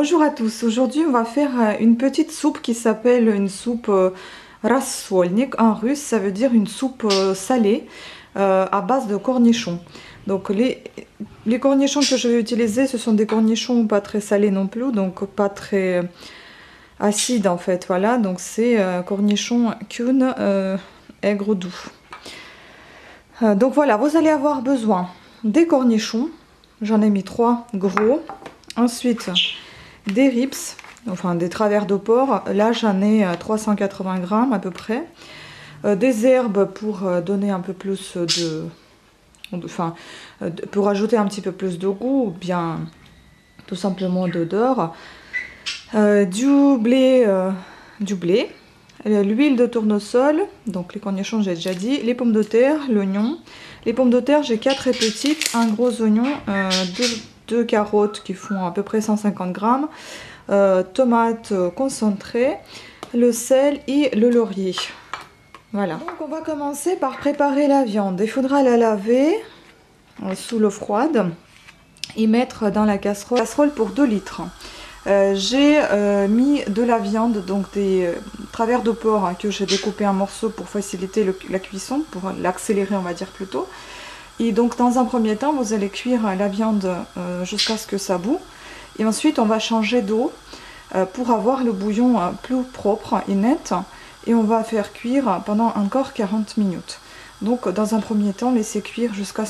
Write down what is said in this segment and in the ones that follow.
Bonjour à tous, aujourd'hui on va faire une petite soupe qui s'appelle une soupe рассольник. En russe ça veut dire une soupe salée à base de cornichons. Donc les cornichons que je vais utiliser, ce sont des cornichons pas très salés non plus, donc pas très acides en fait. Voilà, donc c'est cornichons Kuhn aigre doux. Donc voilà, vous allez avoir besoin des cornichons, j'en ai mis 3 gros. Ensuite des ribs, enfin des travers de porc, là j'en ai 380 grammes à peu près. Des herbes pour donner un peu plus de... Enfin, pour ajouter un petit peu plus de goût, ou bien tout simplement d'odeur. Du blé, l'huile de tournesol, donc les cornichons j'ai déjà dit, les pommes de terre, l'oignon. Les pommes de terre j'ai 4 très petites, un gros oignon, 2 carottes qui font à peu près 150 grammes, tomates concentrées, le sel et le laurier. Voilà. Donc on va commencer par préparer la viande. Il faudra la laver sous l'eau froide et mettre dans la casserole pour 2 litres. J'ai mis de la viande, donc des travers de porc hein, que j'ai découpé en morceaux pour faciliter la cuisson, pour l'accélérer on va dire plutôt. Et donc dans un premier temps vous allez cuire la viande jusqu'à ce que ça bout. Et ensuite on va changer d'eau pour avoir le bouillon plus propre et net. Et on va faire cuire pendant encore 40 minutes. Donc dans un premier temps laissez cuire jusqu'à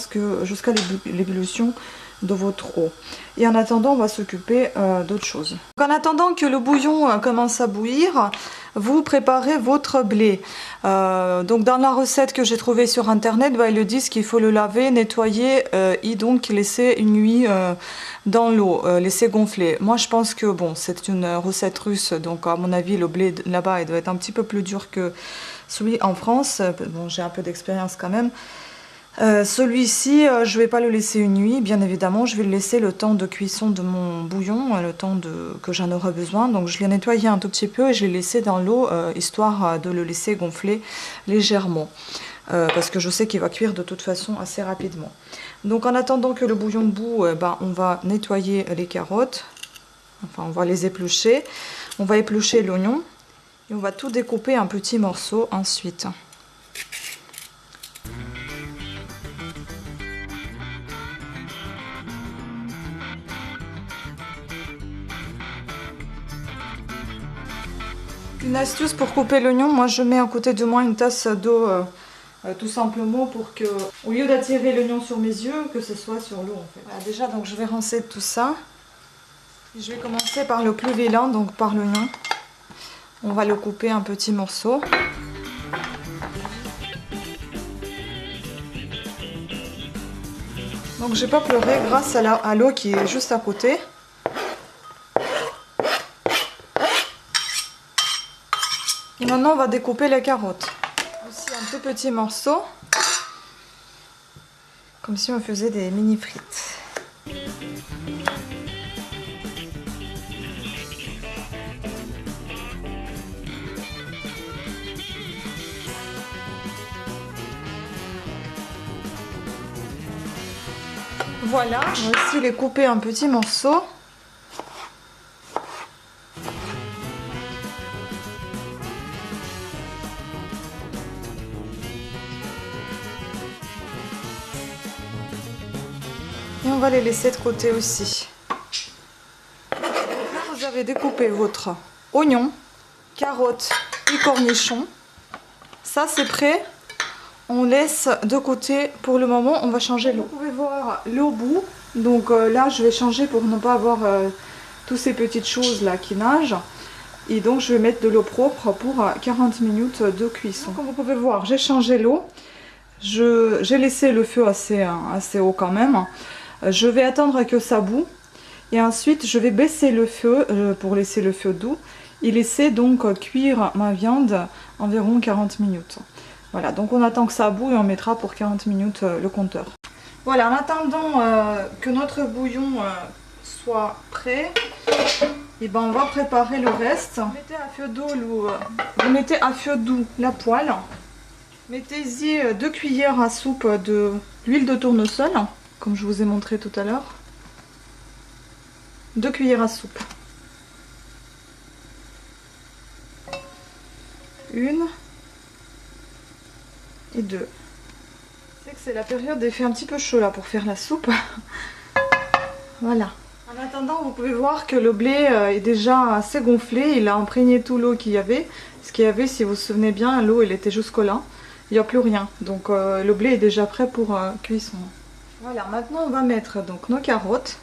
l'ébullition de votre eau. Et en attendant on va s'occuper d'autres choses. Donc, en attendant que le bouillon commence à bouillir, vous préparez votre blé. Donc dans la recette que j'ai trouvée sur internet, ils le disent qu'il faut le laver, nettoyer et donc laisser une nuit dans l'eau, laisser gonfler. Moi je pense que bon, c'est une recette russe, donc à mon avis le blé là-bas il doit être un petit peu plus dur que celui en France. Bon, j'ai un peu d'expérience quand même. Celui-ci, je ne vais pas le laisser une nuit, bien évidemment, je vais le laisser le temps de cuisson de mon bouillon, le temps que j'en aurai besoin. Donc je l'ai nettoyé un tout petit peu et je l'ai laissé dans l'eau, histoire de le laisser gonfler légèrement. Parce que je sais qu'il va cuire de toute façon assez rapidement. Donc en attendant que le bouillon bout, on va nettoyer les carottes, enfin on va les éplucher, on va éplucher l'oignon et on va tout découper en petits morceaux ensuite. Une astuce pour couper l'oignon, moi je mets à côté de moi une tasse d'eau tout simplement pour que, au lieu d'attirer l'oignon sur mes yeux, que ce soit sur l'eau en fait. Voilà, déjà donc je vais rincer tout ça. Je vais commencer par le plus vilain, donc par l'oignon. On va le couper en petits morceaux. Donc j'ai pas pleuré grâce à l'eau qui est juste à côté. Et maintenant on va découper les carottes. Aussi un tout petit morceau. Comme si on faisait des mini frites. Voilà, on va aussi les couper en petits morceaux. Et on va les laisser de côté aussi. Là, vous avez découpé votre oignon, carotte et cornichon. Ça, c'est prêt. On laisse de côté pour le moment. On va changer l'eau. Vous pouvez voir l'eau bout. Donc là, je vais changer pour ne pas avoir toutes ces petites choses là qui nagent. Et donc, je vais mettre de l'eau propre pour 40 minutes de cuisson. Comme vous pouvez voir, j'ai changé l'eau. J'ai laissé le feu assez haut quand même. Je vais attendre que ça bout et ensuite je vais baisser le feu pour laisser le feu doux et laisser donc cuire ma viande environ 40 minutes. Voilà, donc on attend que ça bout et on mettra pour 40 minutes le compteur. Voilà, en attendant que notre bouillon soit prêt, et ben on va préparer le reste. Vous mettez à feu doux la poêle. Mettez-y 2 cuillères à soupe d'huile de tournesol. Comme je vous ai montré tout à l'heure. 2 cuillères à soupe. Une et deux. C'est que c'est la période, il fait un petit peu chaud là pour faire la soupe. Voilà. En attendant, vous pouvez voir que le blé est déjà assez gonflé. Il a imprégné tout l'eau qu'il y avait. Ce qu'il y avait, si vous vous souvenez bien, l'eau elle était jusqu'au là. Il n'y a plus rien. Donc le blé est déjà prêt pour cuisson. Voilà, maintenant on va mettre donc nos carottes.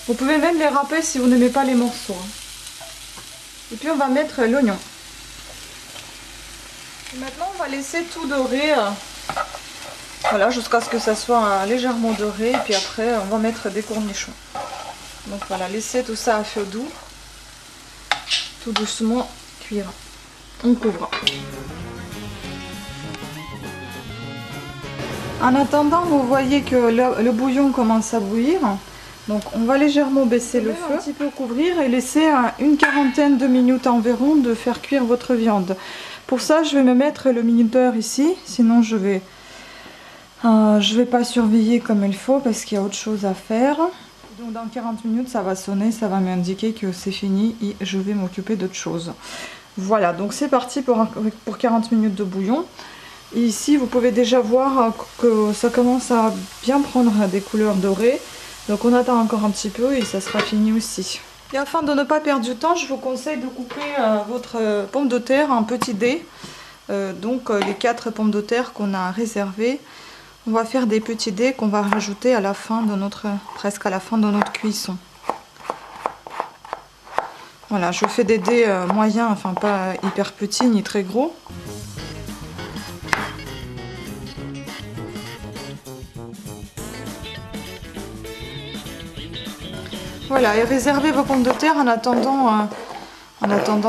Vous pouvez même les râper si vous n'aimez pas les morceaux. Et puis on va mettre l'oignon. Maintenant on va laisser tout dorer. Voilà, jusqu'à ce que ça soit légèrement doré. Et puis après on va mettre des cornichons. Donc voilà, laissez tout ça à feu doux. Tout doucement cuire. On couvre. En attendant, vous voyez que le bouillon commence à bouillir. Donc on va légèrement baisser le feu, un petit peu couvrir et laisser une quarantaine de minutes environ de faire cuire votre viande. Pour ça, je vais me mettre le minuteur ici, sinon je vais pas surveiller comme il faut parce qu'il y a autre chose à faire. Donc dans 40 minutes, ça va sonner, ça va m'indiquer que c'est fini et je vais m'occuper d'autre chose. Voilà, donc c'est parti pour 40 minutes de bouillon. Et ici, vous pouvez déjà voir que ça commence à bien prendre des couleurs dorées. Donc on attend encore un petit peu et ça sera fini aussi. Et afin de ne pas perdre du temps, je vous conseille de couper votre pomme de terre en petits dés. Donc les 4 pommes de terre qu'on a réservées, on va faire des petits dés qu'on va rajouter à la fin de presque à la fin de notre cuisson. Voilà, je fais des dés moyens, enfin pas hyper petits ni très gros. Voilà, et réservez vos pommes de terre en attendant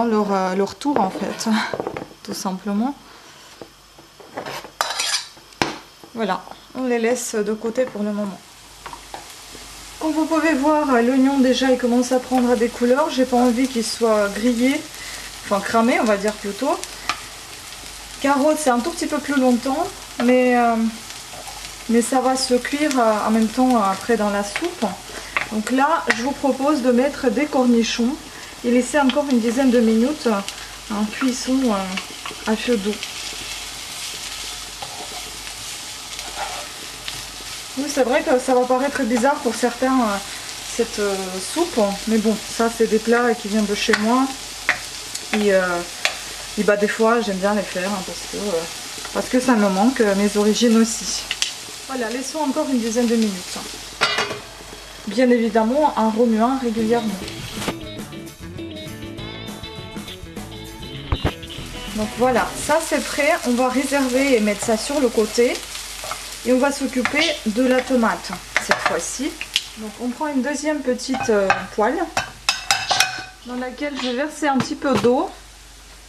leur tour en fait, tout simplement. Voilà, on les laisse de côté pour le moment. Comme vous pouvez voir, l'oignon déjà il commence à prendre des couleurs. J'ai pas envie qu'il soit grillé, enfin cramé on va dire plutôt. Carottes c'est un tout petit peu plus longtemps, mais ça va se cuire en même temps après dans la soupe. Donc là, je vous propose de mettre des cornichons et laisser encore une dizaine de minutes en cuisson à feu doux. Oui, c'est vrai que ça va paraître bizarre pour certains cette soupe, mais bon, ça c'est des plats qui viennent de chez moi et bah, des fois j'aime bien les faire parce que ça me manque mes origines aussi. Voilà, laissons encore une dizaine de minutes. Bien évidemment en remuant régulièrement. Donc voilà, ça c'est prêt. On va réserver et mettre ça sur le côté. Et on va s'occuper de la tomate cette fois-ci. Donc on prend une deuxième petite poêle dans laquelle je vais verser un petit peu d'eau.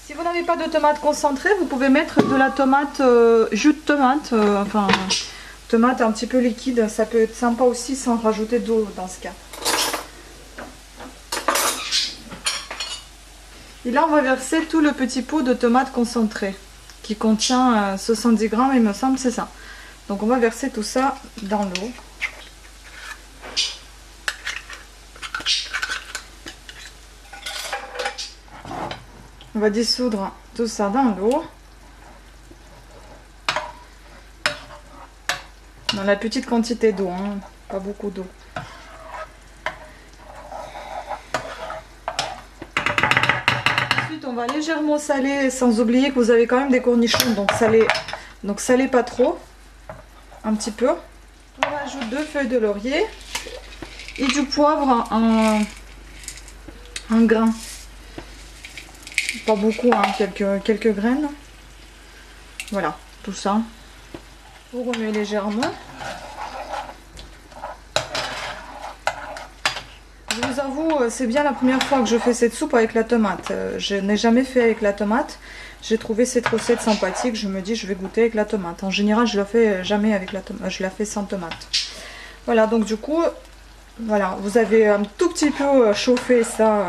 Si vous n'avez pas de tomate concentrée, vous pouvez mettre de la tomate, jus de tomate, tomate un petit peu liquide, ça peut être sympa aussi sans rajouter d'eau dans ce cas. Et là on va verser tout le petit pot de tomate concentrée qui contient 70 grammes il me semble, c'est ça. Donc on va verser tout ça dans l'eau. On va dissoudre tout ça dans l'eau. Dans la petite quantité d'eau, hein, pas beaucoup d'eau. Ensuite, on va légèrement saler, sans oublier que vous avez quand même des cornichons, donc salez pas trop, un petit peu. On rajoute 2 feuilles de laurier et du poivre en grains. Pas beaucoup, hein, quelques graines. Voilà, tout ça. Vous remuez légèrement. Je vous avoue, c'est bien la première fois que je fais cette soupe avec la tomate. Je n'ai jamais fait avec la tomate. J'ai trouvé cette recette sympathique. Je me dis, je vais goûter avec la tomate. En général, je la fais jamais avec la tomate. Je la fais sans tomate. Voilà, donc du coup, voilà, vous avez un tout petit peu chauffé ça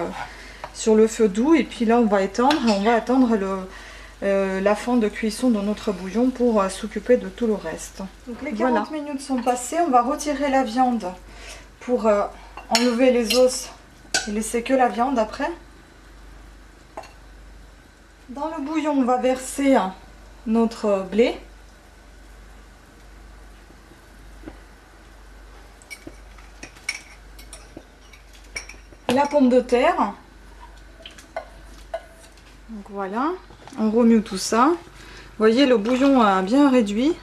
sur le feu doux. Et puis là, on va attendre la fin de cuisson de notre bouillon pour s'occuper de tout le reste. Donc les 40 minutes sont passées, on va retirer la viande pour enlever les os et laisser que la viande après. Dans le bouillon, on va verser notre blé. La pomme de terre. Donc voilà, on remue tout ça. Vous voyez, le bouillon a bien réduit.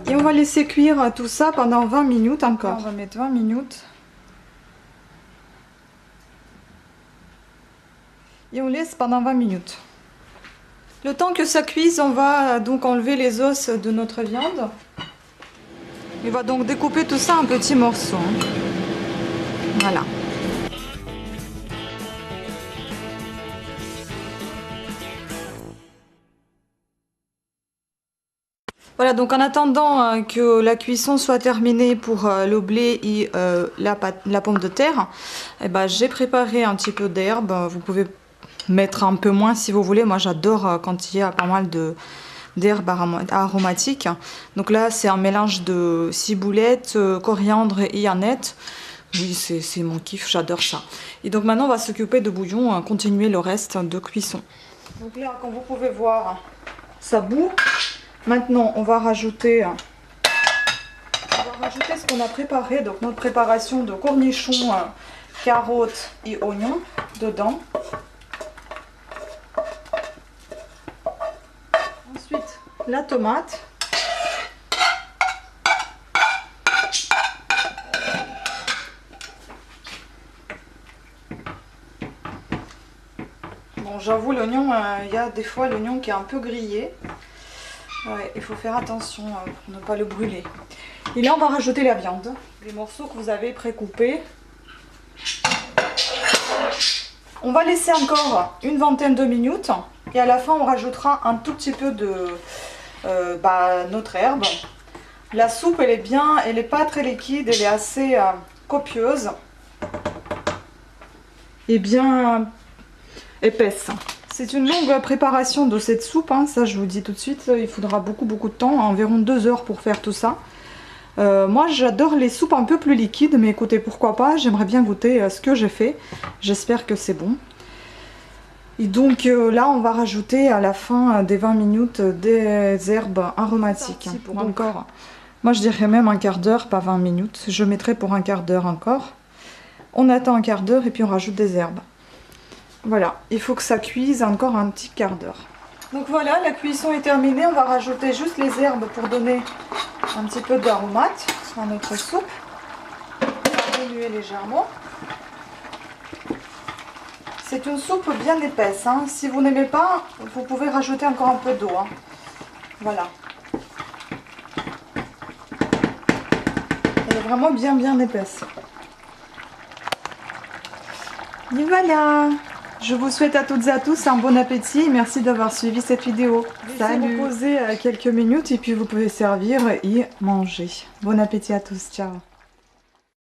Et on va laisser cuire tout ça pendant 20 minutes encore. On va mettre 20 minutes. Et on laisse pendant 20 minutes. Le temps que ça cuise, on va donc enlever les os de notre viande. On va donc découper tout ça en petits morceaux. Voilà. Voilà, donc en attendant que la cuisson soit terminée pour le blé et la pomme de terre, eh ben, j'ai préparé un petit peu d'herbe. Vous pouvez mettre un peu moins si vous voulez. Moi j'adore quand il y a pas mal d'herbes aromatiques. Donc là c'est un mélange de ciboulette, coriandre et aneth. Oui, c'est mon kiff, j'adore ça. Et donc maintenant on va s'occuper de bouillon, continuer le reste de cuisson. Donc là, comme vous pouvez voir, ça bout. Maintenant on va rajouter ce qu'on a préparé, donc notre préparation de cornichons, carottes et oignons dedans. Ensuite la tomate. Bon, j'avoue, l'oignon, il y a des fois l'oignon qui est un peu grillé. Ouais, il faut faire attention pour ne pas le brûler. Et là on va rajouter la viande, les morceaux que vous avez précoupés. On va laisser encore une vingtaine de minutes et à la fin on rajoutera un tout petit peu de notre herbe. La soupe elle est bien, elle n'est pas très liquide, elle est assez copieuse et bien épaisse. C'est une longue préparation de cette soupe, hein, ça je vous dis tout de suite, il faudra beaucoup de temps, environ 2 heures pour faire tout ça. Moi j'adore les soupes un peu plus liquides, mais écoutez, pourquoi pas, j'aimerais bien goûter ce que j'ai fait, j'espère que c'est bon. Et donc là on va rajouter à la fin des 20 minutes des herbes aromatiques. Pour encore, moi je dirais même un quart d'heure, pas 20 minutes, je mettrai pour un quart d'heure encore. On attend un quart d'heure et puis on rajoute des herbes. Voilà, il faut que ça cuise encore un petit quart d'heure. Donc voilà, la cuisson est terminée. On va rajouter juste les herbes pour donner un petit peu d'aromate à notre soupe. On va remuer légèrement. C'est une soupe bien épaisse, hein. Si vous n'aimez pas, vous pouvez rajouter encore un peu d'eau, hein. Voilà. Elle est vraiment bien épaisse. Et voilà. Je vous souhaite à toutes et à tous un bon appétit et merci d'avoir suivi cette vidéo. Salut. Reposez quelques minutes et puis vous pouvez servir et manger. Bon appétit à tous, ciao.